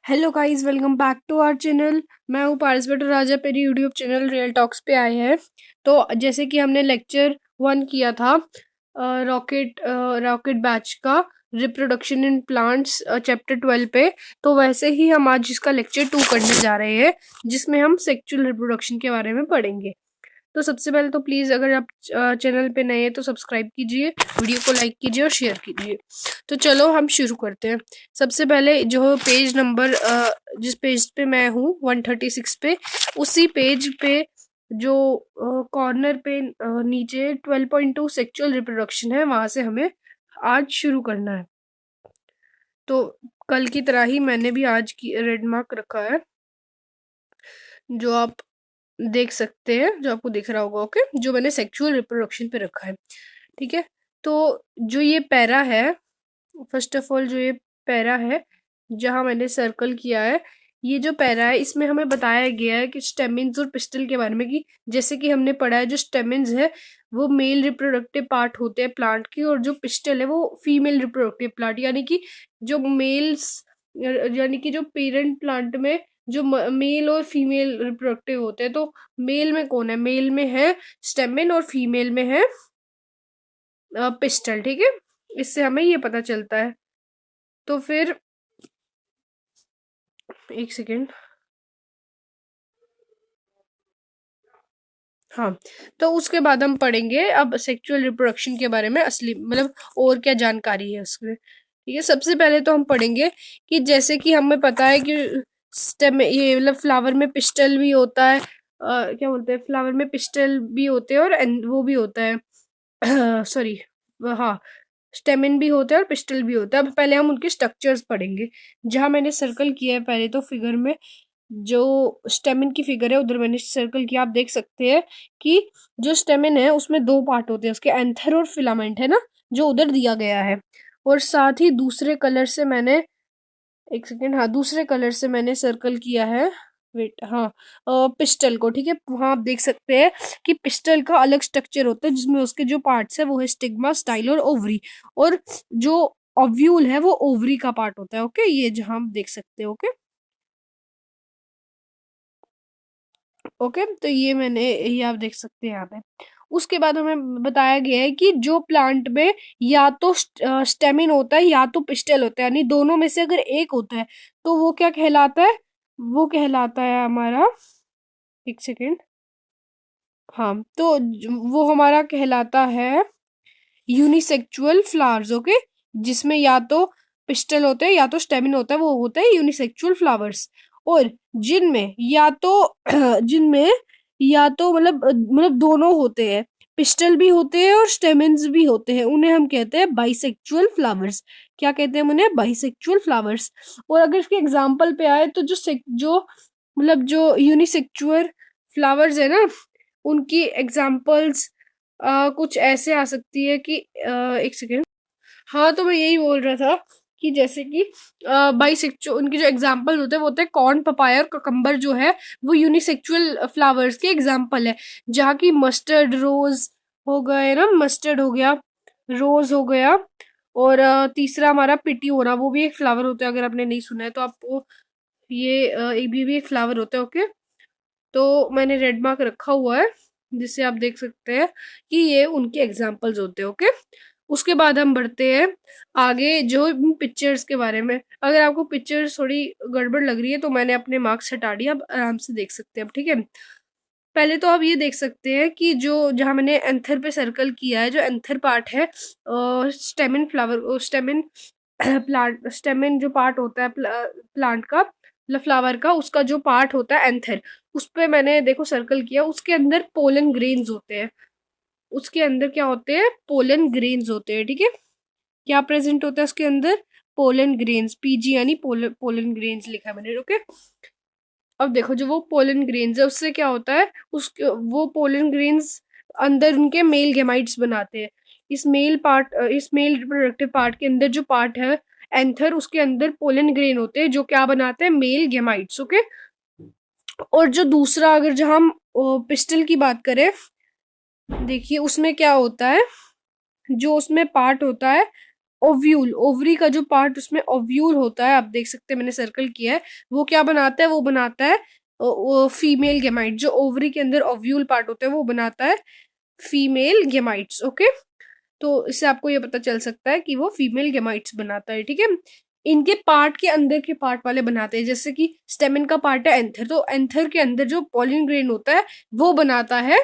Hello guys, welcome back to our channel. मैं हूँ participator राजा। मेरी यूट्यूब चैनल रियल टॉक्स पे आए हैं। तो जैसे कि हमने लेक्चर 1 किया था रॉकेट बैच का रिप्रोडक्शन इन प्लांट्स चैप्टर 12 पे, तो वैसे ही हम आज इसका लेक्चर 2 करने जा रहे हैं, जिसमें हम सेक्सुअल रिप्रोडक्शन के बारे में पढ़ेंगे। तो सबसे पहले तो प्लीज़ अगर आप चैनल पे नए हैं तो सब्सक्राइब कीजिए, वीडियो को लाइक कीजिए और शेयर कीजिए। तो चलो हम शुरू करते हैं। सबसे पहले जो पेज नंबर जिस पेज पे मैं हूँ 136 पे, उसी पेज पे जो कॉर्नर पे नीचे 12.2 सेक्सुअल रिप्रोडक्शन है, वहां से हमें आज शुरू करना है। तो कल की तरह ही मैंने भी आज की रेड मार्क रखा है, जो आप देख सकते हैं, जो आपको दिख रहा होगा। ओके, जो मैंने सेक्सुअल रिप्रोडक्शन पे रखा है। ठीक है, तो जो ये पैरा है, फर्स्ट ऑफ ऑल जो ये पैरा है जहां मैंने सर्कल किया है, ये जो पैरा है इसमें हमें बताया गया है कि स्टेमिन्स और पिस्टल के बारे में, कि जैसे कि हमने पढ़ा है जो स्टेमिन्स है वो मेल रिप्रोडक्टिव पार्ट होते हैं प्लांट की, और जो पिस्टल है वो फीमेल रिप्रोडक्टिव प्लांट, यानी कि जो मेल्स, यानी कि जो पेरेंट प्लांट में जो मेल और फीमेल रिप्रोडक्टिव होते हैं, तो मेल में कौन है? मेल में है स्टेमिन और फीमेल में है पिस्टल। ठीक है, इससे हमें ये पता चलता है। तो फिर एक सेकेंड, हाँ, तो उसके बाद हम पढ़ेंगे अब सेक्सुअल रिप्रोडक्शन के बारे में, असली मतलब और क्या जानकारी है उसमें। ठीक है, सबसे पहले तो हम पढ़ेंगे कि जैसे कि हमें पता है कि स्टेम, ये मतलब फ्लावर में पिस्टल भी होता है, क्या बोलते हैं, फ्लावर में पिस्टल भी होते हैं और वो भी होता है सॉरी, हाँ, स्टेमिन भी होता है और पिस्टल भी होता है। अब पहले हम उनके स्ट्रक्चर्स पढ़ेंगे। जहां मैंने सर्कल किया है पहले तो फिगर में, जो स्टेमिन की फिगर है उधर मैंने सर्कल किया। आप देख सकते हैं कि जो स्टेमिन है उसमें दो पार्ट होते हैं उसके, एंथर और फिलामेंट है ना, जो उधर दिया गया है। और साथ ही दूसरे कलर से मैंने, एक सेकेंड, हाँ, दूसरे कलर से मैंने सर्कल किया है, वेट, हाँ, पिस्टल को। ठीक है, वहां आप देख सकते हैं कि पिस्टल का अलग स्ट्रक्चर होता है, जिसमें उसके जो पार्ट्स है वो है स्टिग्मा, स्टाइल और ओवरी। और जो ओव्यूल है वो ओवरी का पार्ट होता है। ओके, ये जहां हम देख सकते हैं। ओके, ओके, तो ये मैंने, ये आप देख सकते हैं यहाँ पे। उसके बाद हमें बताया गया है कि जो प्लांट में या तो स्टेमिन होता है या तो पिस्टल होता है, यानी दोनों में से अगर एक होता है तो वो क्या कहलाता है? वो कहलाता है हमारा, एक सेकेंड, हाँ, तो वो हमारा कहलाता है यूनिसेक्सुअल फ्लावर्स। ओके, जिसमें या तो पिस्टल होते हैं या तो स्टेमिन होता है, वो होता है यूनिसेक्सुअल फ्लावर्स। और जिनमें या तो जिनमें या तो मतलब दोनों होते हैं, पिस्टल भी होते हैं और स्टेमिन्स भी होते हैं, उन्हें हम कहते हैं बाइसेक्सुअल फ्लावर्स। क्या कहते हैं उन्हें? Bisexual flowers. और अगर इसके एग्जाम्पल पे आए तो जो यूनिसेक्सुअल फ्लावर्स है ना, उनकी एग्जाम्पल्स कुछ ऐसे आ सकती है कि एक सेकेंड, हाँ, तो मैं यही बोल रहा था कि जैसे कि बाइसेक्सुअल, उनके जो एग्जाम्पल होते हैं वो होते हैं कॉर्न, पपाया और ककम्बर, जो है वो यूनिसेक्सुअल फ्लावर्स के एग्जाम्पल है। जहाँ की मस्टर्ड, रोज हो गए ना, मस्टर्ड हो गया, रोज हो गया, और तीसरा हमारा पिटियोना, वो भी एक फ्लावर होता है। अगर आपने नहीं सुना है तो आपको, ये एक भी एक फ्लावर होता है। ओके, तो मैंने रेड मार्क रखा हुआ है, जिससे आप देख सकते हैं कि ये उनके एग्जाम्पल्स होते हैं। ओके, उसके बाद हम बढ़ते हैं आगे जो पिक्चर्स के बारे में। अगर आपको पिक्चर्स थोड़ी गड़बड़ लग रही है तो मैंने अपने मार्क्स हटा दिए, आप आराम से देख सकते हैं अब। ठीक है, पहले तो आप ये देख सकते हैं कि जो जहां मैंने एंथर पे सर्कल किया है, जो एंथर पार्ट है stamen flower, stamen plant, stamen जो पार्ट होता है प्लांट का, मतलब फ्लावर का, उसका जो पार्ट होता है एंथर, उस पे मैंने देखो सर्कल किया। उसके अंदर पोलन ग्रेन्स होते हैं। उसके अंदर क्या होते हैं? पोलन ग्रेन्स होते हैं। ठीक है, क्या प्रेजेंट होता है उसके अंदर? पोलन ग्रेन्स, पीजी यानी पोलन ग्रेन्स लिखा है मैंने। ओके, अब देखो जो वो पोलन ग्रेन्स है उससे क्या होता है, उसके वो पोलन ग्रेन्स अंदर उनके मेल गेमाइट्स बनाते हैं। इस मेल रिप्रोडक्टिव पार्ट के अंदर जो पार्ट है एंथर, उसके अंदर पोलन ग्रेन होते हैं जो क्या बनाते हैं? मेल गेमाइट्स। ओके, और जो दूसरा, अगर जहां हम पिस्टल की बात करें, देखिए उसमें क्या होता है, जो उसमें पार्ट होता है ओव्यूल, ओवरी का जो पार्ट उसमें ओव्यूल होता है, आप देख सकते हैं मैंने सर्कल किया है, वो क्या बनाता है, वो बनाता है फीमेल गेमाइट। जो ओवरी के अंदर ओव्यूल पार्ट होता है वो बनाता है फीमेल गेमाइट्स। ओके, तो इससे आपको ये पता चल सकता है कि वो फीमेल गेमाइट्स बनाता है। ठीक है, इनके पार्ट के अंदर के पार्ट वाले बनाते हैं, जैसे कि स्टेमिन का पार्ट है एंथर, तो एंथर के अंदर जो पॉलिन ग्रेन होता है वो बनाता है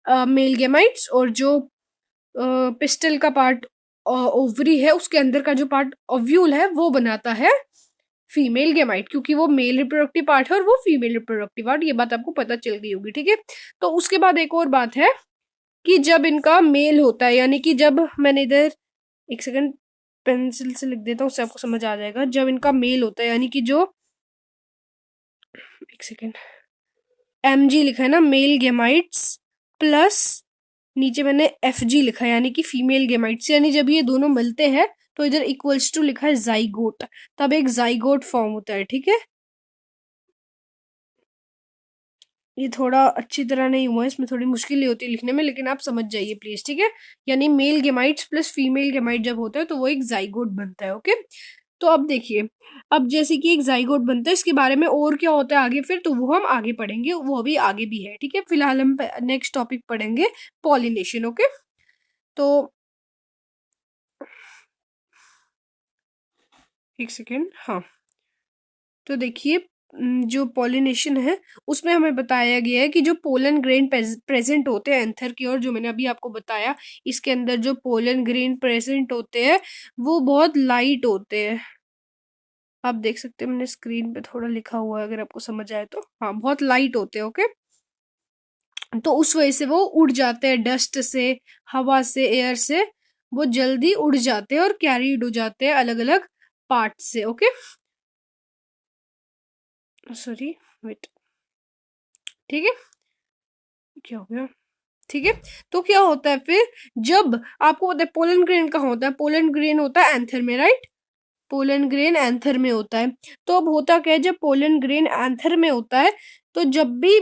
मेल गेमाइट्स, और जो पिस्टल का पार्ट ओवरी है उसके अंदर का जो पार्ट ओव्यूल है वो बनाता है फीमेल गेमाइट, क्योंकि वो मेल रिप्रोडक्टिव पार्ट है और वो फीमेल रिप्रोडक्टिव पार्ट, ये बात आपको पता चल गई होगी। ठीक है, तो उसके बाद एक और बात है कि जब इनका मेल होता है, यानी कि जब मैंने इधर एक सेकंड पेंसिल से लिख देता हूँ, उससे आपको समझ आ जाएगा। जब इनका मेल होता है, यानी कि जो एक सेकंड mg लिखा है ना, मेल गेमाइट्स, प्लस नीचे मैंने fg लिखा है यानी कि फीमेल गेमाइट्स, यानी जब ये दोनों मिलते हैं तो इधर इक्वल्स टू लिखा है जाइगोट, तब एक जाइगोट फॉर्म होता है। ठीक है, ये थोड़ा अच्छी तरह नहीं हुआ है, इसमें थोड़ी मुश्किल होती है लिखने में, लेकिन आप समझ जाइए प्लीज। ठीक है, यानी मेल गेमाइट्स प्लस फीमेल गेमाइट जब होता है तो वो एक जाइगोट बनता है। ओके, तो अब देखिए, अब जैसे कि एक जाइगोट बनता है, इसके बारे में और क्या होता है आगे फिर, तो वो हम आगे पढ़ेंगे, वो अभी आगे भी है। ठीक है, फिलहाल हम नेक्स्ट टॉपिक पढ़ेंगे पॉलिनेशन। ओके, तो एक सेकेंड, हाँ, तो देखिए जो पॉलिनेशन है उसमें हमें बताया गया है कि जो पोलन ग्रेन प्रेजेंट होते हैं एंथर की ओर, जो मैंने अभी आपको बताया, इसके अंदर जो पोलन ग्रेन प्रेजेंट होते हैं वो बहुत लाइट होते हैं। आप देख सकते हैं मैंने स्क्रीन पे थोड़ा लिखा हुआ है, अगर आपको समझ आए तो, हाँ, बहुत लाइट होते हैं। ओके, तो उस वजह से वो उड़ जाते हैं, डस्ट से, हवा से, एयर से वो जल्दी उड़ जाते हैं और कैरीड हो जाते हैं अलग अलग पार्ट से। ओके, सॉरी, वेट, ठीक है, क्या हो गया, ठीक है, तो क्या होता है फिर, जब आपको पता है पोलन ग्रेन कहाँ होता है, पोलन ग्रेन होता है एंथर में, राइट, पोलन ग्रेन एंथर में होता है। तो अब होता क्या है, जब पोलन ग्रेन एंथर में होता है तो जब भी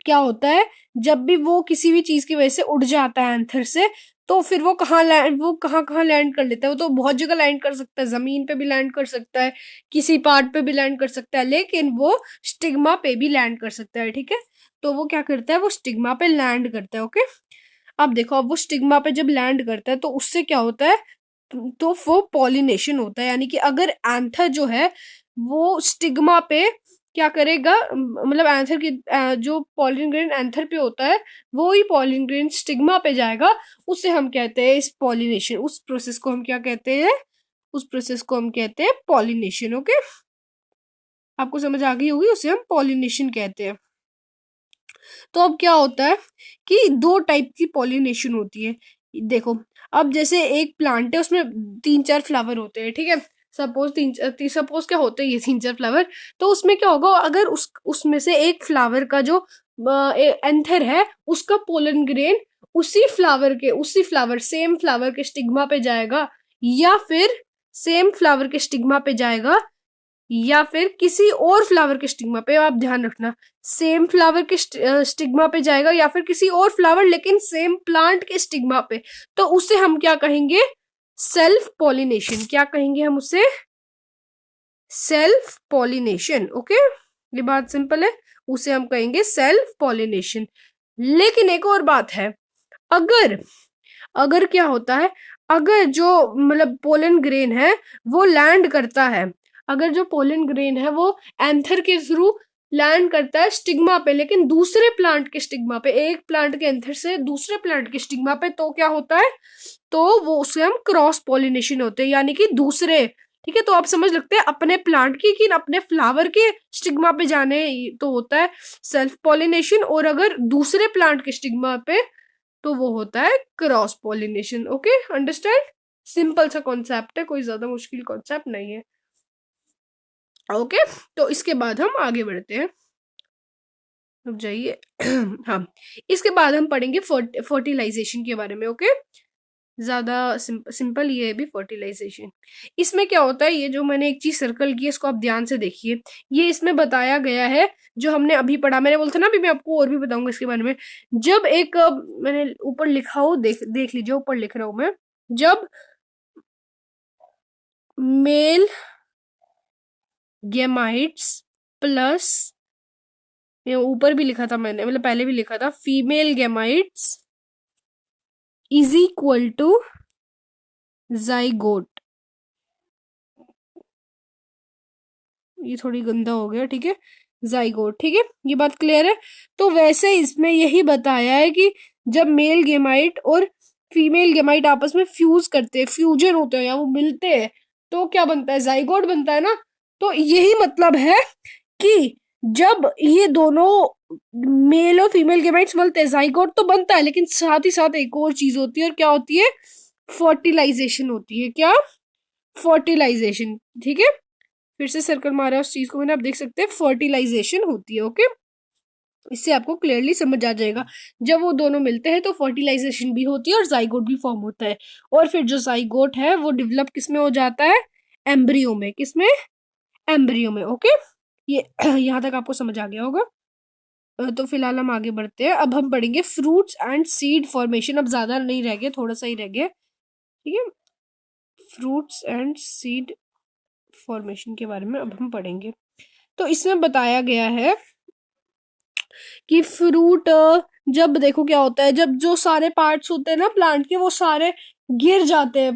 क्या होता है, जब भी वो किसी भी चीज की वजह से उड़ जाता है एंथर से, तो फिर वो कहाँ कहाँ लैंड कर लेता है, वो तो बहुत जगह लैंड कर सकता है, जमीन पे भी लैंड कर सकता है, किसी पार्ट पे भी लैंड कर सकता है, लेकिन वो स्टिग्मा पे भी लैंड कर सकता है। ठीक है, तो वो क्या करता है, वो स्टिग्मा पे लैंड करता है। ओके, अब देखो, अब वो स्टिग्मा पे जब लैंड करता है तो उससे क्या होता है, तो वो पॉलिनेशन होता है, यानी कि अगर एंथर जो है वो स्टिग्मा पे क्या करेगा, मतलब एंथर की जो पॉलिन ग्रेन एंथर पे होता है वो ही पॉलिन ग्रेन स्टिग्मा पे जाएगा, उसे हम कहते हैं इस पॉलिनेशन, उस प्रोसेस को हम क्या कहते हैं, उस प्रोसेस को हम कहते हैं पॉलिनेशन। ओके, आपको समझ आ गई होगी, उसे हम पॉलिनेशन कहते हैं। तो अब क्या होता है कि दो टाइप की पॉलिनेशन होती है। देखो, अब जैसे एक प्लांट है उसमें 3-4 फ्लावर होते हैं। ठीक है, सपोज क्या होते हैं ये 3-4 फ्लावर, तो उसमें क्या होगा, अगर उसमें से एक फ्लावर का जो एंथर है उसका पोलन ग्रेन उसी फ्लावर सेम फ्लावर के स्टिग्मा पे जाएगा, या फिर सेम फ्लावर के स्टिग्मा पे जाएगा, या फिर किसी और फ्लावर के स्टिग्मा पे, आप ध्यान रखना, सेम फ्लावर के स्टिग्मा पे जाएगा या फिर किसी और फ्लावर लेकिन सेम प्लांट के स्टिग्मा पे, तो उसे हम क्या कहेंगे, सेल्फ पॉलिनेशन। क्या कहेंगे हम उसे, सेल्फ पॉलिनेशन। ओके, ये बात सिंपल है, उसे हम कहेंगे सेल्फ पॉलिनेशन। लेकिन एक और बात है, अगर अगर क्या होता है, अगर जो मतलब पोलन ग्रेन है वो लैंड करता है, अगर जो पोलन ग्रेन है वो एंथर के थ्रू लैंड करता है स्टिग्मा पे, लेकिन दूसरे प्लांट के स्टिग्मा पे, एक प्लांट के एंथर से दूसरे प्लांट के स्टिग्मा पे, तो क्या होता है, तो वो उसे हम क्रॉस पॉलिनेशन होते हैं, यानी कि दूसरे, ठीक है, तो आप समझ लगते हैं अपने प्लांट की, कि अपने फ्लावर के स्टिग्मा पे जाने तो होता है सेल्फ पॉलिनेशन, और अगर दूसरे प्लांट के स्टिग्मा पे तो वो होता है cross pollination. Okay, understand, simple सा कॉन्सेप्ट है, कोई ज्यादा मुश्किल कॉन्सेप्ट नहीं है। ओके, तो इसके बाद हम आगे बढ़ते हैं, रुक जाइए हाँ, इसके बाद हम पढ़ेंगे फर्टिलाइजेशन के बारे में। ओके, ज्यादा सिंपल ये है भी फर्टिलाइजेशन। इसमें क्या होता है, ये जो मैंने एक चीज सर्कल की है इसको आप ध्यान से देखिए, ये इसमें बताया गया है जो हमने अभी पढ़ा, मैंने बोला था ना अभी मैं आपको और भी बताऊंगा इसके बारे में। जब एक मैंने ऊपर लिखा हो, देख लीजिए, ऊपर लिख रहा हूं मैं, जब मेल गेमाइट्स प्लस, ये ऊपर भी लिखा था मैंने, मतलब पहले भी लिखा था, female gametes is equal to zygote. ये थोड़ी गंदा हो गया, ठीक है, जाइगोट, ठीक है, ये बात क्लियर है। तो वैसे इसमें यही बताया है कि जब मेल गेमाइट और फीमेल गेमाइट आपस में फ्यूज करते हैं, फ्यूजन होते हैं या वो मिलते हैं, तो क्या बनता है, जाइगोट बनता है ना। तो यही मतलब है कि जब ये दोनों मेल और फीमेल गेमेट्स मिलते हैं, जाइगोट तो बनता है, लेकिन साथ ही साथ एक और चीज होती है, और क्या होती है, फर्टिलाइजेशन होती है। क्या, फर्टिलाइजेशन, ठीक है, फिर से सर्कल मारा उस चीज को मैंने, आप देख सकते हैं फर्टिलाइजेशन होती है। ओके, इससे आपको क्लियरली समझ आ जाएगा, जब वो दोनों मिलते हैं तो फर्टिलाइजेशन भी होती है और जाइगोट भी फॉर्म होता है। और फिर जो जाइगोट है वो डेवलप किसमें हो जाता है, एम्ब्रियो में। किसमें, एम्ब्रियो में। ओके, ये यहाँ तक आपको समझ आ गया होगा। तो फिलहाल हम आगे बढ़ते हैं, अब हम पढ़ेंगे फ्रूट्स एंड सीड फॉर्मेशन। अब ज्यादा नहीं रह गया, थोड़ा सा ही रह गया, ठीक है, फ्रूट्स एंड सीड फॉर्मेशन के बारे में अब हम पढ़ेंगे। तो इसमें बताया गया है कि फ्रूट, जब देखो क्या होता है, जब जो सारे पार्ट्स होते हैं ना प्लांट के, वो सारे गिर जाते हैं।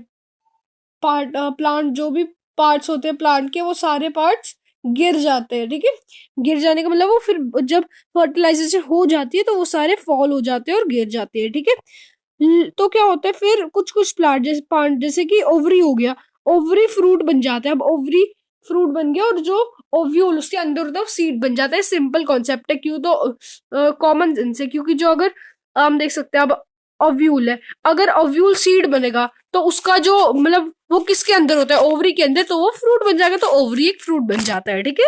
प्लांट जो भी पार्ट्स होते हैं प्लांट के, वो सारे पार्ट्स गिर जाते हैं, ठीक है। गिर जाने का मतलब वो फिर जब फर्टिलाइजेशन हो जाती है तो वो सारे फॉल हो जाते हैं और गिर जाते हैं, ठीक है। तो क्या होता है फिर, कुछ कुछ प्लांट जैसे कि ओवरी हो गया, ओवरी फ्रूट बन जाता है। अब ओवरी फ्रूट बन गया और जो ओव्यूल उसके अंदर होता है सीड बन जाता है। सिंपल कॉन्सेप्ट है, क्यों, तो कॉमन सेंस है, क्योंकि जो अगर हम देख सकते हैं, अब ओव्यूल है, अगर ओव्यूल सीड बनेगा तो उसका जो मतलब वो किसके अंदर होता है, ओवरी के अंदर, तो वो फ्रूट बन जाएगा, तो ओवरी एक फ्रूट बन जाता है, ठीक है।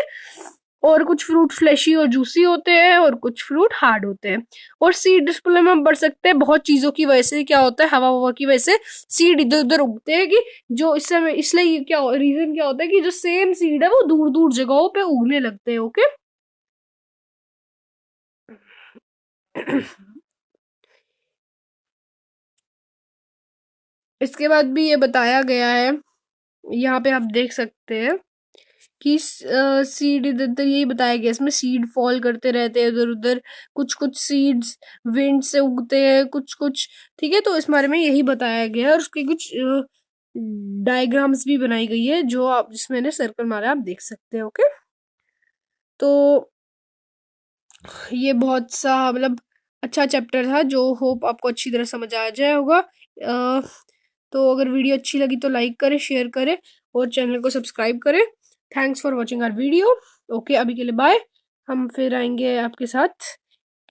और कुछ फ्रूट फ्लैशी और जूसी होते हैं और कुछ फ्रूट हार्ड होते हैं। और सीड डिस्प्ले में हम बढ़ सकते हैं, बहुत चीजों की वजह से क्या होता है, हवा हवा की वजह से सीड इधर उधर उगते हैं, कि जो इस समय इसलिए क्या रीजन क्या होता है कि जो सेम सीड है वो दूर दूर जगहों पे उगने लगते हैं। ओके इसके बाद भी ये बताया गया है, यहाँ पे आप देख सकते हैं कि सीड इधर उधर, यही बताया गया इसमें, सीड फॉल करते रहते हैं इधर उधर, कुछ कुछ सीड्स विंड से उगते हैं, कुछ कुछ, ठीक है। तो इस बारे में यही बताया गया है, और उसके कुछ डायग्राम्स भी बनाई गई है, जो आप जिसमें मैंने सर्कल मारा आप देख सकते हैं। ओके, तो ये बहुत सा मतलब अच्छा चैप्टर था, जो होप आपको अच्छी तरह समझ आ जाए होगा। तो अगर वीडियो अच्छी लगी तो लाइक करें, शेयर करें और चैनल को सब्सक्राइब करें। Thanks for watching our video. Okay, अभी के लिए बाय। हम फिर आएंगे आपके साथ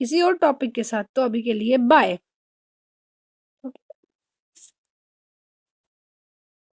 किसी और टॉपिक के साथ, तो अभी के लिए बाय।